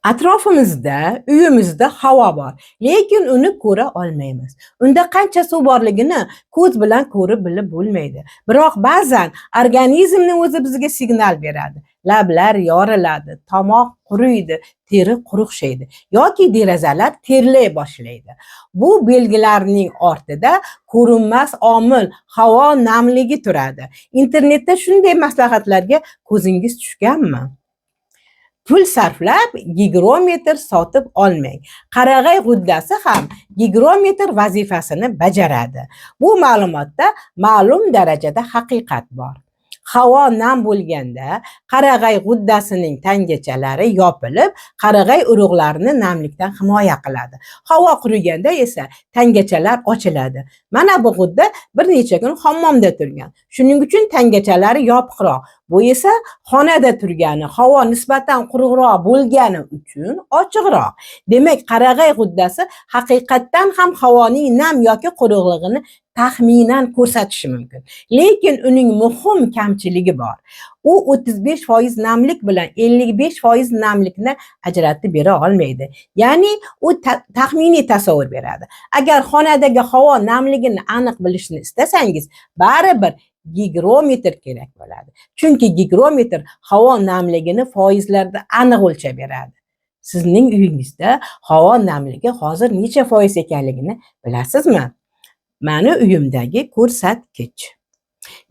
Atrofimizda, uyimizda havo bor, lekin uni ko'ra olmaymiz. Unda qancha suv borligini ko'z bilan ko'rib bilib bo'lmaydi. Biroq ba'zan organizmning o'zi bizga signal beradi. Lablar yoriladi, tomoq quriydi, teri quruqshaydi yoki derazalar terlay boshlaydi. Bu belgilarning ortida ko'rinmas omil, havo namligi turadi. Internetda shunday maslahatlarga ko'zingiz tushganmi? Pul sarflab gigrometr sotib olmang. Qarag'ay g'uddasi ham gigrometr vazifasini bajaradi. Bu ma'lumotda ma'lum darajada haqiqat bor. Havo nam bo'lganda qarag'ay g'uddasining tangachalari yopilib, qarag'ay urug'larini namlikdan himoya qiladi. Havo quriganda esa tangachalar ochiladi. Mana bu g'udda bir necha kun hammomda turgan. Shuning uchun tangachalari yopiqroq. Bu esa xonada turgani, havo nisbatan quruqroq bo'lgani uchun ochiqroq. Demak, qarag'ay g'uddasi haqiqatdan ham havoning nam yoki quruqligini taxminan ko'rsatishi mumkin. Lekin uning muhim kamchiligi bor. U 35% namlik bilan 55% namlikni ajratib bera olmaydi. Ya'ni u taxminiy tasavvur beradi. Agar xonadagi havo namligini aniq bilishni istasangiz, baribir gigrometr kerak bo'ladi. Chunki gigrometr havo namligini foizlarda aniq o'lchab beradi. Sizning uyingizda havo namligi hozir necha foiz ekanligini bilasizmi? Mani uyimdagi ko'rsatkich.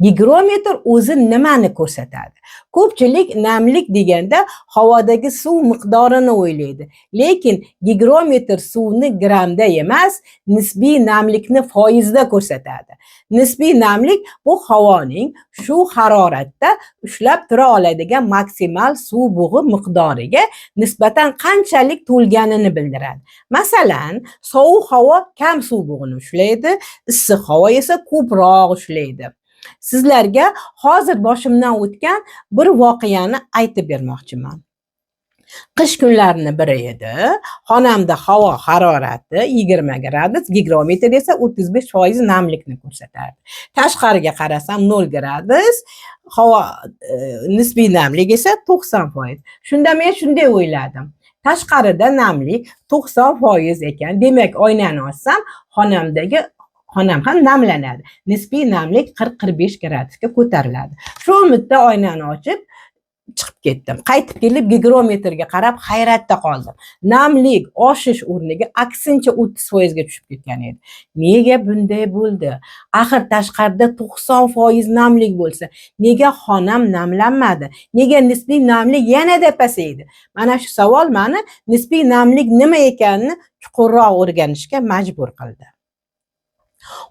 Gigrometr o'zi nimani ko'rsatadi? Ko'pchilik namlik deganda havodagi suv miqdorini o'ylaydi. Lekin gigrometr suvni grammda emas, nisbiy namlikni foizda ko'rsatadi. Nisbiy namlik bu havoning shu haroratda ushlab tura oladigan maksimal suv bug'i miqdoriga nisbatan qanchalik to'lganini bildiradi. Masalan, sovuq havo kam suv bug'ini ushlaydi, issiq havo esa ko'proq ushlaydi. Sizlarga hozir boshimdan o'tgan bir voqeani aytib bermoqchiman. Qish kunlarining biri edi. Xonamda havo harorati 20 gradus, gigrometr esa 35% namlikni ko'rsatardi. Tashqariga qarasam 0 gradus, havo nisbiy namlik esa 90%. Shunda men shunday o'yladim. Tashqarida namlik 90% ekan. Demak, oynani ochsam, xonam ham namlanadi. Nisbiy namlik 40-45 gradusga ko'tariladi. Shu umidda oynani ochib chiqib ketdim. Qaytib kelib gigrometrga qarab hayratda qoldim. Namlik oshish o'rniga aksincha 30% ga tushib ketgan edi. Nega bunday bo'ldi? Axir tashqarida 90% namlik bo'lsa, nega xonam namlanmadi? Nega nisbiy namlik yanada pasaydi? Mana shu savol meni nisbiy namlik nima ekanini chuqurroq o'rganishga majbur qildi.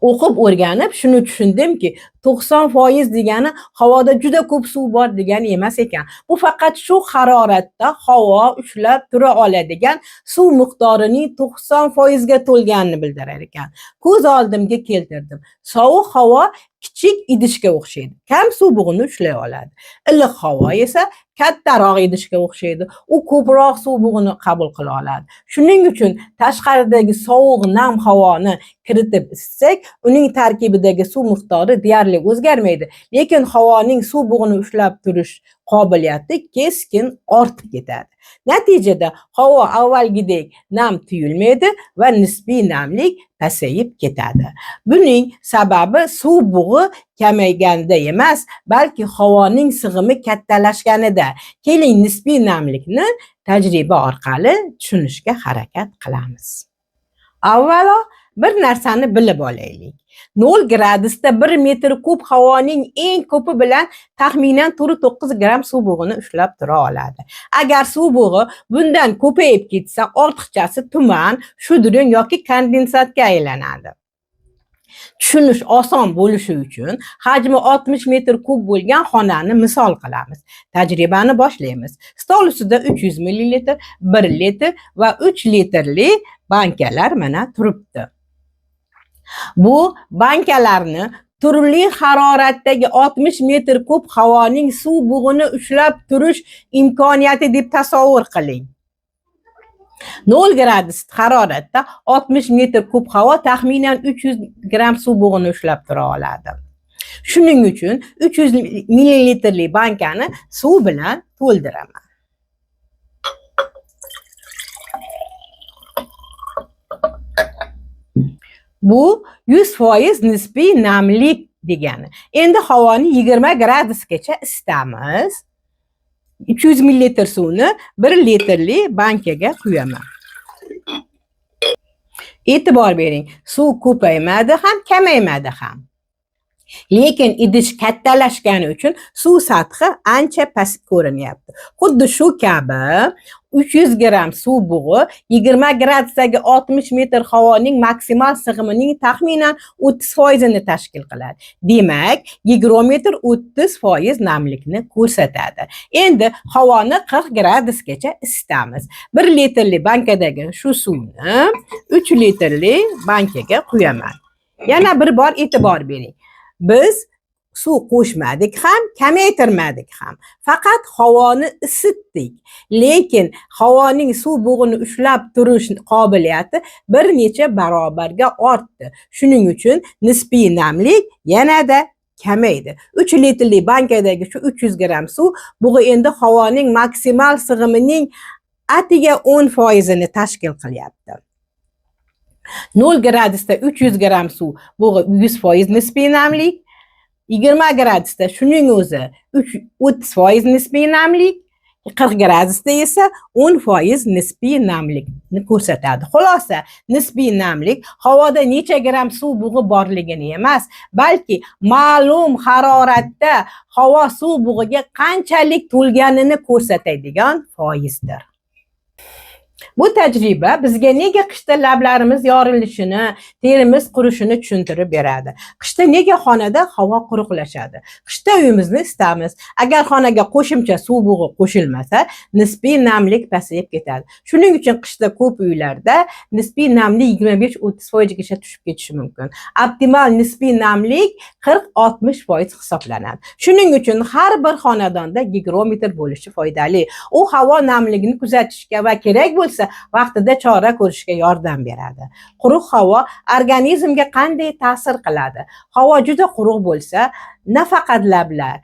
O'qib o'rganib shuni tushundimki, 90% degani havoda juda ko'p suv bor degani emas ekan. Bu faqat shu haroratda havo ushlab tura oladigan suv miqdorining 90% ga to'lganini bildirar ekan. Ko'z oldimga keltirdim. Sovuq havo kichik idishga o'xshaydi. Kam suv bug'ini ushlay oladi. Iliq havo esa kattaroq idishga o'xshaydi. U ko'proq suv bug'ini qabul qila oladi. Shuning uchun tashqaridagi sovuq nam havoni kiritib isitsak, uning tarkibidagi suv miqdori deyarli o'zgarmaydi. Lekin havoning suv bug'ini ushlab turish qobiliyati keskin ortib ketadi. Natijada havo avvalgidek nam tuyulmaydi va nisbiy namlik pasayib ketadi. Buning sababi suv bug'i kamayganda emas, balki havoning sig'imi kattalashganida. Keling nisbiy namlikni tajriba orqali tushunishga harakat qilamiz. Avvalo bir narsani bilib olaylik. 0 gradusda 1 metr kub havoning eng ko'pi bilan taxminan 4-9 gram suv bug'ini ushlab tura oladi. Agar suv bug'i bundan ko'payib ketsa, ortiqchasi tuman, shudring yoki kondensatga aylanadi. Tushunish oson bo'lishi uchun hajmi 60 metr kub bo'lgan xonani misol qilamiz. Tajribani boshlaymiz. Stol ustida 300 ml, 1 litr va 3 litrli bankalar mana turibdi. Bu bankalarni turli haroratdagi 60 metr kub havoning suv bug'ini ushlab turish imkoniyati deb tasavvur qiling. 0 gradus haroratda 60 metr kub havo taxminan 300 gram suv bug'ini ushlab tura oladi. Shuning uchun 300 ml bankani suv bilan to'ldiraman. Bu 100% nisbiy namlik degani. Endi havoni 20 gradusgacha isitamiz. 300 ml suvni 1 litrli bankaga quyaman. E'tibor bering, suv ko'paymadi ham, kamaymadi ham. Lekin idish kattalashgani uchun suv sathi ancha past ko'rinyapti. Xuddi shu kabi 300 gram suv bug'i 20 gradusdagi 60 metr havoning maksimal sig'imining taxminan 30% ni tashkil qiladi. Demak, gigrometr 30% namlikni ko'rsatadi. Endi havoni 40 gradusgacha isitamiz. 1 litrli bankadagi shu suvni 3 litrli bankaga quyaman. Yana bir bor e'tibor bering. Biz suv qo'shmadik ham, kamaytirmadik ham. Faqat havoni isitdik. Lekin havoning suv bug'ini ushlab turish qobiliyati bir necha barobarga ortdi. Shuning uchun nisbiy namlik yanada kamaydi. 3 litrli bankadagi shu 300 gram suv bug'i endi havoning maksimal sig'imining atiga 10% ni tashkil qilyapti. 0 gradusda 300 gram suv bug'i 100% nisbiy namlik, 20 gradusda shuning o'zi 30% nisbiy namlik, 40 gradusda esa 10% nisbiy namlikni ko'rsatadi. Xulosa, nisbiy namlik havoda necha gram suv bug'i borligini emas, balki ma'lum haroratda havo suv bug'iga qanchalik to'lganini ko'rsatadigan foizdir. Bu tajriba bizga nega qishda lablarimiz yorilishini, terimiz qurishini tushuntirib beradi. Qishda nega xonada havo quruqlashadi? Qishda uyimizni isitamiz. Agar xonaga qo'shimcha suv bug'i qo'shilmasa, nisbiy namlik pasayib ketadi. Shuning uchun qishda ko'p uylarda nisbiy namlik 25-30% gacha tushib ketishi mumkin. Optimal nisbiy namlik 40-60% hisoblanadi. Shuning uchun har bir xonadonda gigrometr bo'lishi foydali. U havo namligini kuzatishga va kerak bo'lsa vaqtida chora ko'rishga yordam beradi. Quruq havo organizmga qanday ta'sir qiladi? Havo juda quruq bo'lsa, nafaqat lablar,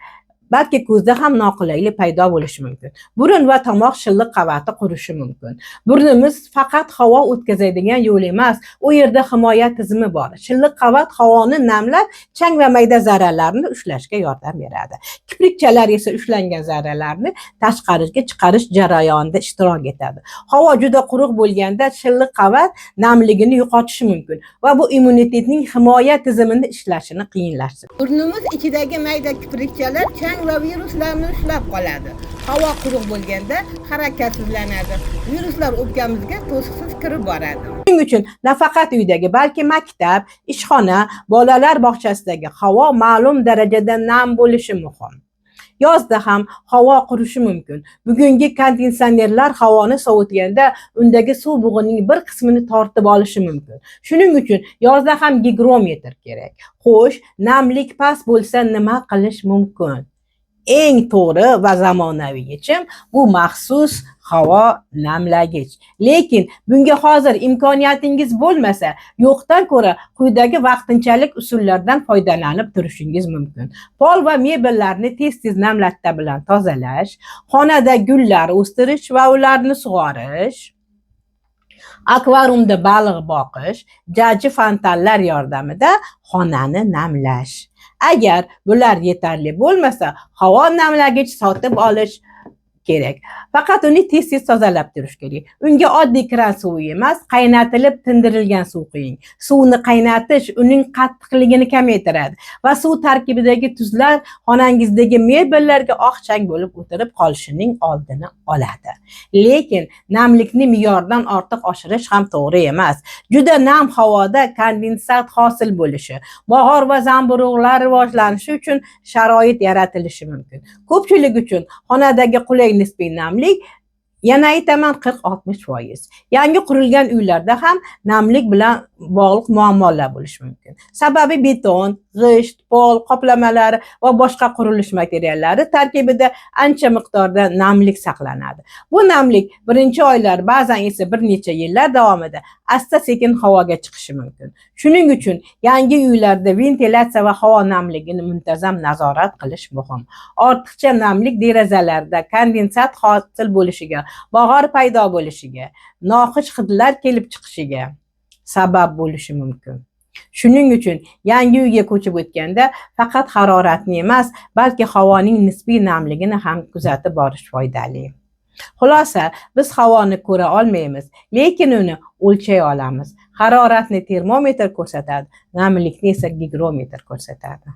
balki ko'zda ham noqulaylik paydo bo'lishi mumkin. Burun va tomoq shilliq qavati qurishi mumkin. Burnimiz faqat havo o'tkazadigan yo'l emas, u yerda himoya tizimi bor. Shilliq qavat havoni namlab, chang va mayda zarralarni ushlashga yordam beradi. Kiprikchalar esa ushlangan zarralarni tashqariga chiqarish jarayonida ishtirok etadi. Havo juda quruq bo'lganda shilliq qavat namligini yo'qotishi mumkin va bu immunitetning himoya tizimini ishlashini qiyinlashtiradi. Burnimiz ichidagi mayda kiprikchalar chang va viruslarni ushlab qoladi. Havo quruq bo'lganda harakatsizlanadi. Viruslar o'pkamizga to'siqsiz kirib boradi. Shuning uchun nafaqat uydagi, balki maktab, ishxona, bolalar bog'chasidagi havo ma'lum darajada nam bo'lishi muhim. Yozda ham havo qurishi mumkin. Bugungi konditsionerlar havoni sovutganda undagi suv bug'ining bir qismini tortib olishi mumkin. Shuning uchun yozda ham gigrometr kerak. Xo'sh, namlik past bo'lsa nima qilish mumkin? Eng to'g'ri va zamonaviy yechim bu maxsus havo namlagich. Lekin bunga hozir imkoniyatingiz bo'lmasa, yo'qdan ko'ra quyidagi vaqtinchalik usullardan foydalanib turishingiz mumkin. Pol va mebellarni tez-tez namlatta bilan tozalash, xonada gullar o'stirish va ularni sug'orish, akvariumda baliq boqish, jajji fontanlar yordamida xonani namlash. Agar bular yetarli bo'lmasa, havo namlagich sotib olish kerak. Faqat uni tez-tez tozalab turish kerak. Unga oddiy kran suvi emas, qaynatilib tindirilgan suv quying. Suvni qaynatish uning qattiqligini kamaytiradi va suv tarkibidagi tuzlar xonangizdagi mebellarga oqchang bo'lib o'tirib qolishining oldini oladi. Lekin namlikni me'yordan ortiq oshirish ham to'g'ri emas. Juda nam havoda kondensat hosil bo'lishi, mog'or va zamburug'lar rivojlanishi uchun sharoit yaratilishi mumkin. Ko'pchilik uchun xonadagi qulay nisbiy namlik, yana aytaman, 40-60%. Yangi qurilgan uylarda ham namlik bilan bog'liq muammolar bo'lishi mumkin. Sababi beton, g'isht, pol qoplamalari va boshqa qurilish materiallari tarkibida ancha miqdorda namlik saqlanadi. Bu namlik birinchi oylar, ba'zan esa bir necha yillar davomida asta-sekin havoga chiqishi mumkin. Shuning uchun yangi uylarda ventilyatsiya va havo namligini muntazam nazorat qilish muhim. Ortiqcha namlik derazalarda kondensat hosil bo'lishiga, mog'or paydo bo'lishiga, noxush hidlar kelib chiqishiga sabab bo'lishi mumkin. Shuning uchun yangi uyga ko'chib o'tganda faqat haroratni emas, balki havoning nisbiy namligini ham kuzatib borish foydali. Xulosa, biz havoni ko'ra olmaymiz, lekin uni o'lchay olamiz. Haroratni termometr ko'rsatadi, namlikni esa gigrometr ko'rsatadi.